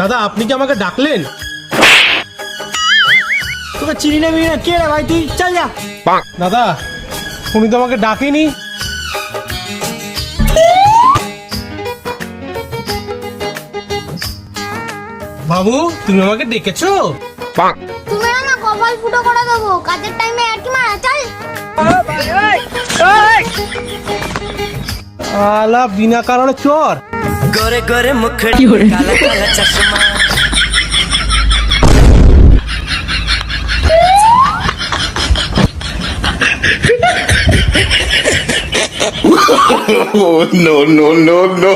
দাদা আপনি কি আমাকে ডাকলেন? তোকে চিনি না মিনি না, কে রে ভাই তুই? চল যা। দাদা উনি তো আমাকে ডাকেনি। বাবু তুমি আমাকে ডেকেছো? তুমি না কপাল ফুটো করে দেবো কাজের টাইমে আর কি মারা। চল আলা বিনা কারণে চোর। गोरे गोरे मुखड़ी काला काला चश्मा Oh, no, no, no, no.